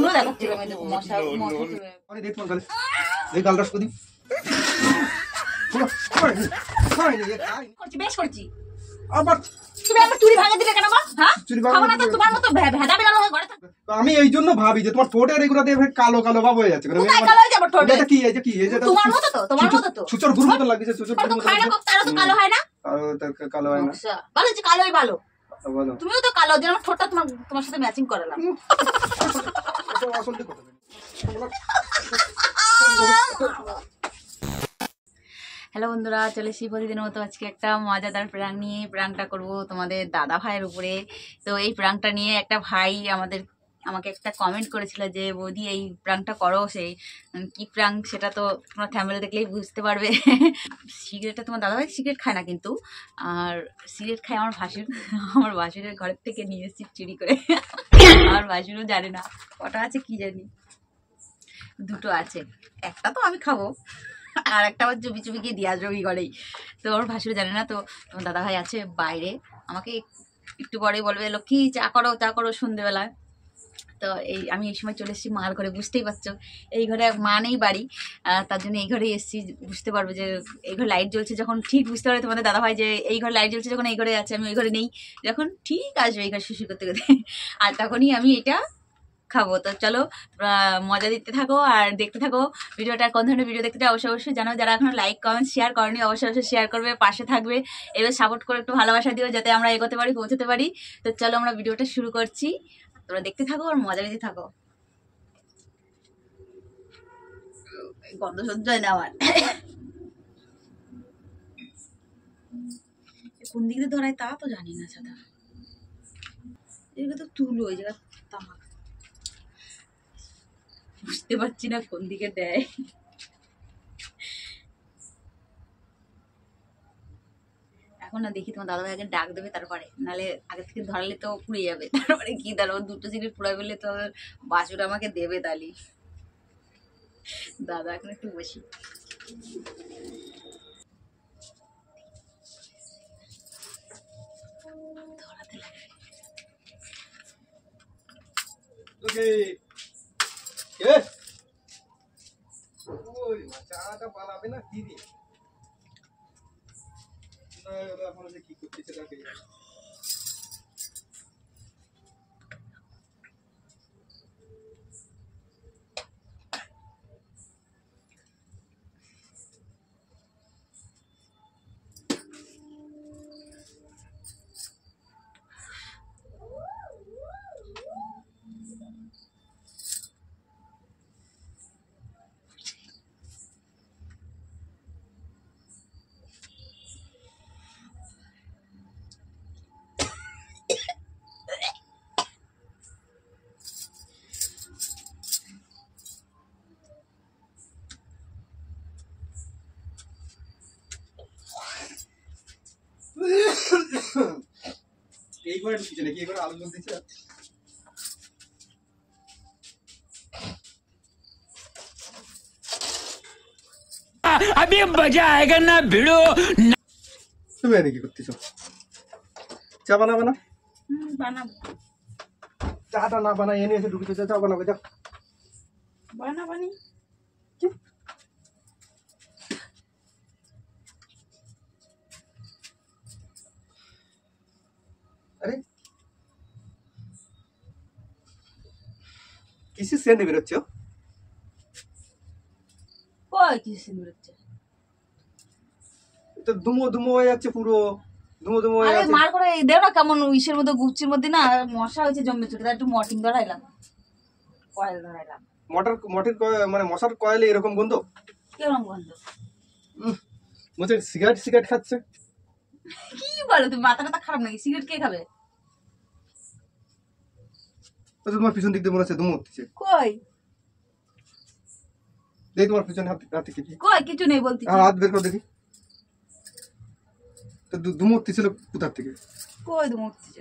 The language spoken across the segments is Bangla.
অন্য দেখাচ্ছি আমি দেখো মশা আরে দেখ মন গালে এই গাল রাস করি করছি বেশ করছি আবার তুমি আমার চুরি ভাঙা দিলে কেন হ্যাঁ খাবো না তো তোমার মতো ভেদা বেলানো হয়ে ঘরে থাকবে আমি এই জন্য ভাবি যে তোমার ঠোঁটের এগুলো দিয়ে কালো কালো ভাব হয়ে যাচ্ছে কোথায় কালো হয়ে যাবে ঠোঁট এটা কি এই যে কি এই যে তোমার মতো তো ছুচর গুরু মতো লাগছে ছুচর তো খায় না তারা তো কালো হয় না আর কালো হয় না আচ্ছা ভালো যে কালোই ভালো বলো তুমিও তো কালো যে আমার ঠোঁটটা তোমার সাথে ম্যাচিং করালাম এটা আসল কথা হ্যালো বন্ধুরা, চলে এসেছি প্রতিদিনের মতো আজকে একটা মজাদার প্র্যাঙ্ক নিয়ে। প্র্যাঙ্কটা করব তোমাদের দাদা ভাইয়ের উপরে। তো এই প্র্যাঙ্কটা নিয়ে একটা ভাই আমাকে একটা কমেন্ট করেছিল যে বৌদি এই প্র্যাঙ্কটা করো। সেই কি প্র্যাঙ্ক সেটা তো তোমরা থাম্বনেল দেখলেই বুঝতে পারবে। সিগারেটটা তোমার দাদা ভাই সিগারেট খায় না কিন্তু, আর সিগারেট খায় আমার ভাসুরের ঘরের থেকে নিয়ে এসেছি চুরি করে। আমার ভাসুরও জানে না কটা আছে কি জানি, দুটো আছে, একটা তো আমি খাবো আর একটা আবার চুপি চুপি গিয়ে দিয়ে আসবে ওই ঘরেই। তো ওর ভাসুরে জানে না। তো তোমার দাদা ভাই আছে বাইরে, আমাকে একটু পরে বলবে লক্ষ্মী চা করো সন্ধ্যেবেলায়। তো আমি এই সময় চলে এসেছি মার ঘরে, বুঝতেই পারছো এই ঘরে মা নেই বাড়ি, তার জন্য এই ঘরেই এসেছি। বুঝতে পারবে যে এই ঘরে লাইট জ্বলছে যখন, ঠিক বুঝতে পারবে তোমাদের দাদা ভাই যে এই ঘরে লাইট জ্বলছে যখন এই ঘরে আছে, আমি ওই ঘরে নেই যখন, ঠিক আসবে এই ঘরে শুশু করতে করতে, আর তখনই আমি এটা খাবো। তো চলো মজা দিতে থাকো আর দেখতে থাকো ভিডিওটা। কোন ধরনের ভিডিও দেখতে চাও অবশ্যই জানাও। যারা এখন লাইক কমেন্ট শেয়ার করনি অবশ্যই শেয়ার করবে, পাশে থাকবে, এবার সাপোর্ট করে একটু ভালোবাসা দিও যাতে আমরা এগোতে পারি, পৌঁছতে পারি। তো চলো আমরা ভিডিওটা শুরু করছি, তোমরা দেখতে থাকো আর মজা দিতে থাকো। গন্ধ সহ্য হয় না আমার। কোন দিক দিয়ে ধরায় তা তো জানি না সাদা, এদিকে তো তুলো ওই জায়গা তামাক, বুঝতে পারছি না কোন দিকে দেয়। এখন না দেখি তোমার দাদা ভাইকে ডাক দেবে, তারপরে নাহলে আগে থেকে ধরালে তো পুড়ে যাবে। তারপরে কি দাঁড়াবো, দুটো জিনিস পুড়ে ফেললে তো বাসুর আমাকে দেবে তালি। দাদা এখন একটু বসি। ধরাতে লাগে ওকে কে ওই চাটা পালাবে না কি দিয়ে না ওরা এখন যে কি করতেছে তাকে এই ঘরে ঢুকছে নাকি? এই ঘরে আলো জ্বলতেছে। अभी मजा आएगा ना भिड़ो। তুমি এনে কি করতেছো? চা বানাবে না? বানাবো। চাটা না বানাই এনে এসে ঢুকতেছে, চা বানাবে যা। বানাবানি আরে কিসের সেন্ট বেরোচ্ছে? কই কিছু বেরোচ্ছে, তো ধুমো ধুমো হয়ে যাচ্ছে, পুরো ধুমো ধুমো হয়ে আরে যাচ্ছে। মার করে দেও না কেমন ইসের মধ্যে, গুপচির মধ্যে না মশা হয়েছে জমে চুটে, তাই একটু মর্টিন ধরাইলাম, কয়েল ধরাইলাম। মানে মশার কয়েলে এরকম গন্ধ? কেরম গন্ধ? বলছে সিগারেট খাচ্ছে। কি বলো তুমি, মাথাটা খারাপ নাকি? সিগারেট কে খাবে? তোমার পিছন দিক দিয়ে মনে হচ্ছে ধুমো উঠছে। কই দেখি তোমার পিছনে হাতে কি? কই কিছু নেই বলতে। হাত বের করে দেখি তো ধুমো উঠতেছিল কোথার থেকে? কই তুমি উঠছে?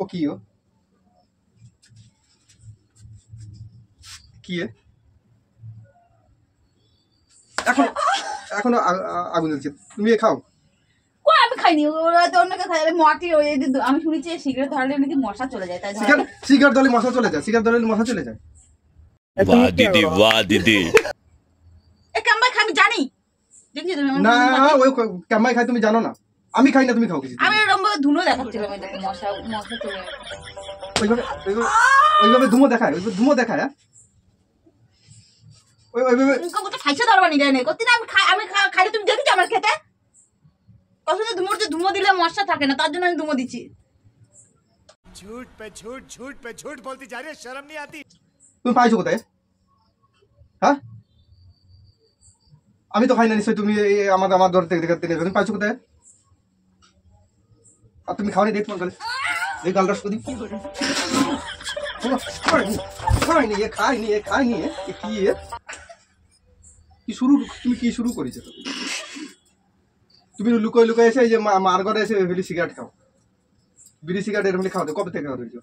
ও কি এখনো আগুন জ্বলছে, তুমি খাও। কই আমি খাই খাইনি, ওরা তো অন্যকে খাই। মাটি ওই আমি শুনেছি সিগারেট ধরালে নাকি মশা চলে যায়, তাই ধরালে সিগারেট দলে মশা চলে যায়, সিগারেট দলে মশা চলে যায়। वाह दीदी वाह दीदी এ কাম্বাই খাই, আমি জানি। দেখছি তুমি আমার না ধুনো খাচ্ছি। ওই কামাই খাই তুমি জানো না, আমি খাই না তুমি খাও কিছু। আমি এরকম ভাবে ধুনো দেখাচ্ছিলাম, এই দেখো মশা মশা চলে যায়। ওইভাবে ধুমো দেখায়, ওইভাবে ধুমো দেখায়। ওইভাবে মুখে মতো খাইছে ধরবানি যায় না করতে না। আমি খাইলে তুমি দেখেছো আমার খেতে কত ধুমো দিলে মশা থাকে না, তার জন্য আমি ধুমো দিচ্ছি। झूठ पे झूठ बोलती जा रही है, शर्म नहीं आती। তুমি পাইছো কোথায়? হ্যাঁ আমি তো খাই না, নিশ্চয়ই তুমি আমার আমার দর থেকে দেখতে নেবে। তুমি পাইছো কোথায়? আর তুমি খাওনি, দেখ তোমার গালে, দেখ গাল রস করি। খাইনি কি শুরু, তুমি কি শুরু করেছো? তুমি লুকোয় লুকোয় এসে এই যে মার ঘরে এসে ভেবেলি সিগারেট খাও, বিড়ি সিগারেট এরকম খাও। কবে থেকে খাওয়া হয়েছো?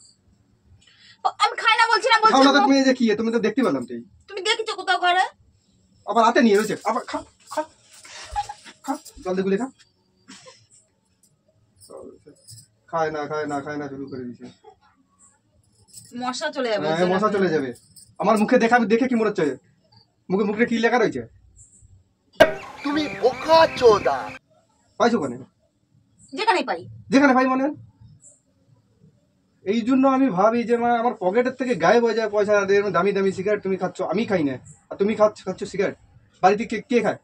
আমি খাই না বলছি না, খাও না তো বলছি তুমি, এই যে কি তুমি তো দেখতে পেলাম। তুমি দেখেছো কোথাও করে? আবার হাতে নিয়ে রয়েছে, আবার খা খা খা, জলদি গুলি খা। খায় না শুরু করে দিছে। মশা চলে যাবে। হ্যাঁ মশা চলে যাবে। আমার মুখে দেখে কি মনে হচ্ছে? মুখে কি লেখা রয়েছে? তুমি বোকা চোদা। পাইছো কেন? যেখানে পাই ভাই মানে এই জন্য আমি ভাবি যে আমার পকেটের থেকে গায়েব হয়ে যায় পয়সা। দামি দামি সিগারেট তুমি খাচ্ছ, আমি খাই না, আর তুমি খাচ্ছ সিগারেট। বাড়িতে কে খায়?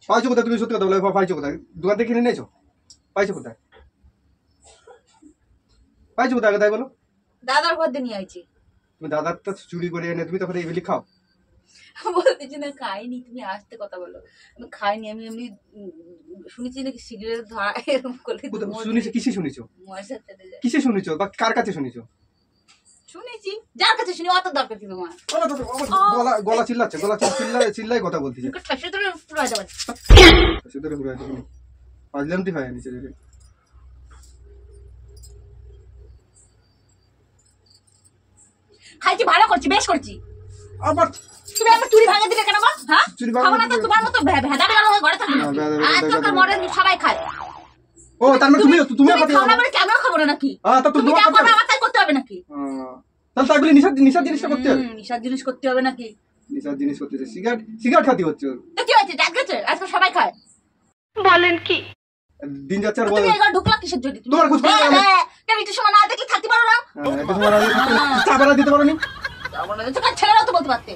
পাইছো কোথায়? তুমি সত্যি কথা বলো, পাইছো কোথায়? দোকান থেকে কিনে নিয়েছো? পাইছো কোথায়? কোথায় বলো? দাদার ঘর দিয়ে নিয়ে আইছি। তুমি দাদার তো চুরি করে এনে তুমি তখন এইগুলি খাও? বলতেছি না খাইনি, তুমি আসতে কথা বলো। আমি খাইনি, আমি এমনি শুনেছি নাকি সিগারেট ধরা এরকম করলে শুনেছো? কিসে শুনেছো? মশা চলে যায়। কিসে শুনেছো বা কার কাছে শুনেছো? শুনেছি, যার কাছে শুনি অত দরকার কি তোমার? গলা চিল্লাচ্ছে, চিল্লাই কথা বলতেছে। মুখে ঠাসে ধরে পুরো যাবে। সেটারে ঘুরে আছে তুমি পাজলামটি হয় নিচে দিকে। খাইছি, ভালো করছি, বেশ করছি। আবার তুমি আমার চুরি ভাঙা দিলে কেন গো? হ্যাঁ, চুরি ভাঙা খাবো না তো দিলে- তোমার মতো ভেদা বেলা ঘরে থাকবে না। আজকালকার মডার্ন সবাই খায়। ও তার মানে তুমি খাও না বলে কি আমিও খাবো না নাকি? তা তুমি যা করবে আমার তাই করতে হবে নাকি? তাহলে তাগুলি নিশার জিনিসটা করতে হবে। নিশার জিনিস করতে হবে নাকি? নিশার জিনিস করতে হবে, সিগারেট খাতি হচ্ছে। তো কি হয়েছে? জাগ গেছে, আজকাল সবাই খায়। বলেন কি? দিন যাচ্ছে আর তুমি এবার ঢুকলা কিসের জন্য? তোমার খোঁজ পাই না। কেন একটু সময় না দেখলে থাকতে পারো না? চাবারা দিতে পারো নি? ছেলেরাও তো বলতে পারতে।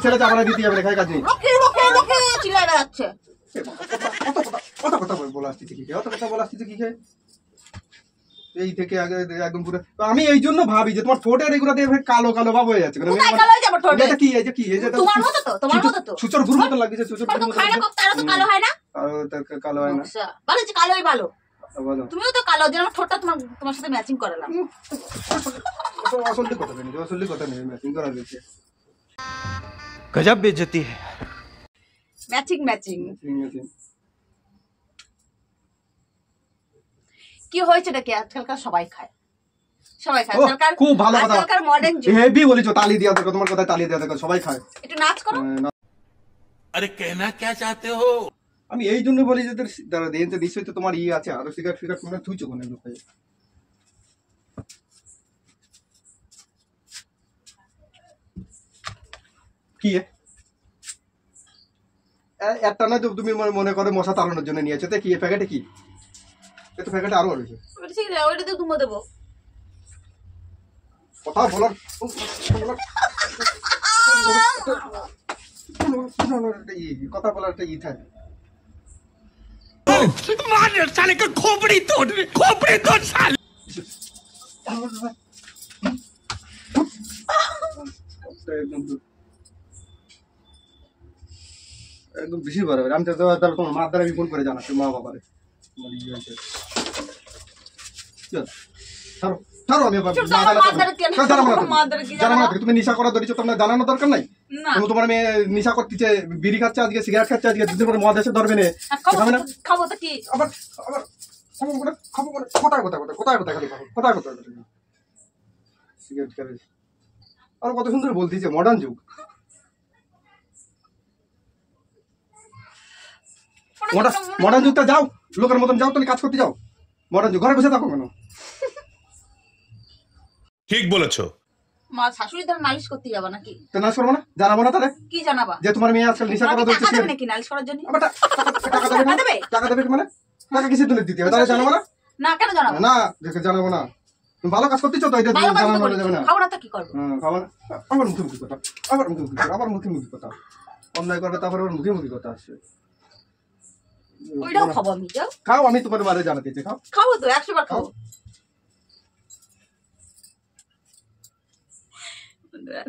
ছেলে চাবারা দিতে যাবে, খাই কাজ নেই। লোকে চিল্লাই বেড়াচ্ছে। কত কথা বলা আসতেছে কি খায়, অত কথা বলা আসতেছে কি খায়? এই থেকে আগে একদম পুরো আমি এই জন্য ভাবি যে তোমার ঠোঁটের এগুলো দিয়ে কালো কালো ভাব হয়ে যাচ্ছে। কোথায় কালো হয়ে যাবে ঠোঁটে? এটা কি এই যে কি এই যে তোমার মতো তো, তোমার মতো তো। সুচর ভুর মতো লাগছে, সুচর ভুর মতো। খায় না কত, তারা তো কালো হয় না। কালো হয় না। আচ্ছা, ভালো হচ্ছে, কালোই ভালো। বলো তুমিও তো কালো, যেন আমার ঠোঁটটা তোমার সাথে ম্যাচিং করালাম। আসলে কথা নেই ম্যাচিং করা রয়েছে। गजब बेइज्जती है। ম্যাচিং কি হয়েছে নাকি? আজকালকার সবাই খায়। খুব ভালো কথা, আজকালকার মডার্ন যুগ। হেভি বলেছো, তালি দিয়া দেখো, তোমার কথায় তালি দিয়া দেখো, সবাই খায়। একটু নাচ করো। अरे कहना क्या चाहते हो আমি এই জন্য বলি যে নিশ্চয়ই তো তোমার ইয়ে আছে, আরো সিগারেট ফিগারেট তোমরা থুইছো কোন লোক কি একটা নয় তো তুমি মনে করো মশা তাড়ানোর জন্য নিয়েছো, তো কি প্যাকেটে কি একটু প্যাকেটে আরো রয়েছে। ওইটা দিয়ে ঘুমো দেবো। কথা বলার কথা বলার একটা ই থাকে। मार साले का खोपड़ी तोड़ साले একদম বেশি বড় আমি তো তোমার মার দ্বারা ফোন করে জানাচ্ছি মা বাবারে তোমার ইয়ে হয়েছে। তুমি নিশা করা ধরেছো, তোমার জানানো দরকার নাই। তোমার মেয়ে নিশা করতেছে, বিড়ি খাচ্ছে, আজকে সিগারেট খাচ্ছে, আজকে দুদিন পরে মদ এসে ধরবে না। খাবো তো কি? আবার খাবো কোথায় সিগারেট খাবে। আর কত সুন্দর বলতেছে, মডার্ন যুগ। মডার্ন যুগটা যাও, লোকের মতন যাও, তাহলে কাজ করতে যাও। মডার্ন যুগ ঘরে বসে থাকো কেন? ঠিক বলেছো। মা শাশুড়ি ধর নালিশ করতে যাবা নাকি? তো নালিশ করবো না? জানাবো না তাহলে কি জানাবা? যে তোমার মেয়ে আজকাল নেশা করা টাকা দেবে নাকি নালিশ করার জন্য? আবার টাকা দেবে না? টাকা দেবে মানে টাকা কিসের জন্য দিতে হবে? তাহলে জানাবো না? না কেন জানাবো? না দেখে জানাবো না। তুমি ভালো কাজ করতেছো তো, এটা জানাবো যাবে না। খাবো না তো কি করবো? খাবো না। আবার মুখে কথা, আবার মুখে কথা, অন্যায় করবে তারপর আবার মুখে কথা আসছে। ওইটাও খাবো আমি, যাও খাও, আমি তোমার বারে জানাতে চাই, খাও। খাবো তো 100 বার খাবো।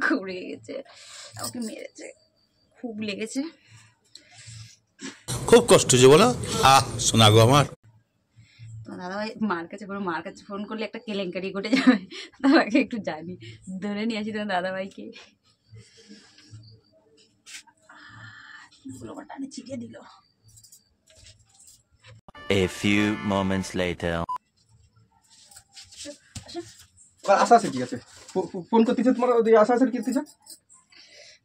খুব রেগে গেছে, আমাকে মেরেছে, খুব লেগেছে। খুব কষ্ট যে বলো, শোনা গো আমার। তো দাদাভাই মার কাছে ফোন করলে একটা কেলেঙ্কারি ঘটে যাবে, তাকে একটু জানি, ধরে নিয়ে আসি তোমার দাদাভাইকে। টানে ছিটিয়ে দিল। A few moments later. আশা আছে কি আছে? ফোন করতেছে তোমার, আশা আছে কি করতেছে?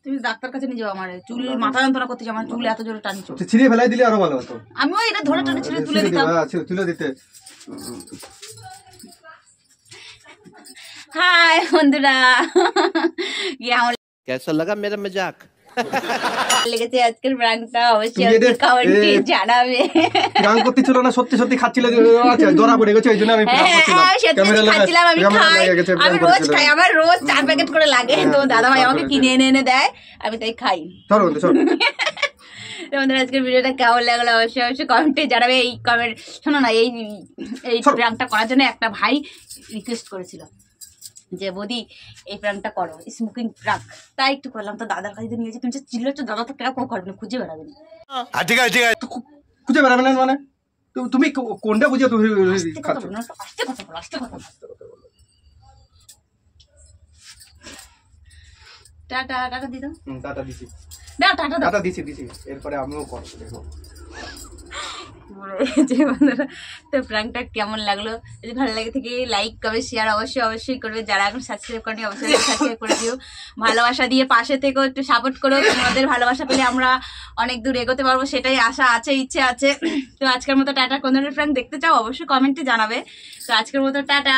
তুমি ডাক্তার কাছে নিয়ে যাও, আমার চুল মাথা যন্ত্রণা করতেছে, আমার চুল এত জোরে টানছো। ছিঁড়ে ফেলাই দিলে আরো ভালো হতো। আমিও এটা ধরে টানে ছিঁড়ে তুলে দিতাম। তুলে দিতে। হাই বন্ধুরা, कैसा लगा मेरा मजाक? লেগেছে আজকের প্র্যাঙ্কটা, অবশ্যই কমেন্টে জানাবে। প্র্যাঙ্ক করতে ছিল না, সত্যি সত্যি খাচ্ছিলে, আচ্ছা ধরা পড়ে গেছে, এইজন্য আমি প্র্যাঙ্ক করছিলাম। সত্যি খাচ্ছিলাম, আমি খাই, আমি রোজ খাই, আমার রোজ 4 প্যাকেট করে লাগে। তো দাদাভাই আমাকে কিনে এনে দেয়, আমি তাই খাই। ধরো বন্ধু, ধরো। তোমাদের আজকের ভিডিওটা কেমন লাগলো অবশ্যই কমেন্টে জানাবে। এই কমেন্ট শোনো না, এই প্র্যাঙ্কটা করার জন্য একটা ভাই রিকোয়েস্ট করেছিল যে বৌদি এই প্র্যাঙ্কটা করো, স্মোকিং প্র্যাঙ্ক, তাই একটু করলাম। তো দাদার কাছে নিয়েছি, তুমি যে চিল্লাচ্ছ, দাদা তো কেউ করবে না, খুঁজে বেড়াবে না। ঠিক আছে ঠিক আছে। খুঁজে বেড়াবে না মানে? তুমি কোনটা বুঝে তুমি খাচ্ছ? আস্তে কথা বলো, আস্তে কথা বলো। টাটা টাটা দিদা, টাটা দিছি, দাও টাটা দাও। টাটা দিছি। এরপরে আমিও করবো, দেখো। বন্ধুরা, তো প্র্যাঙ্কটা কেমন লাগলো? যদি ভালো লাগে থেকে লাইক কমেন্ট শেয়ার অবশ্যই করবে। যারা এখন সাবস্ক্রাইব করেনি অবশ্যই সাবস্ক্রাইব করে দিও। ভালোবাসা দিয়ে পাশে থেকেও একটু সাপোর্ট করো। তোমাদের ভালোবাসা পেলে আমরা অনেক দূর এগোতে পারবো, সেটাই আশা আছে, ইচ্ছে আছে। তো আজকের মতো টাটা। কোন ধরনের প্র্যাঙ্ক দেখতে চাও অবশ্যই কমেন্টে জানাবে। তো আজকের মতো টাটা।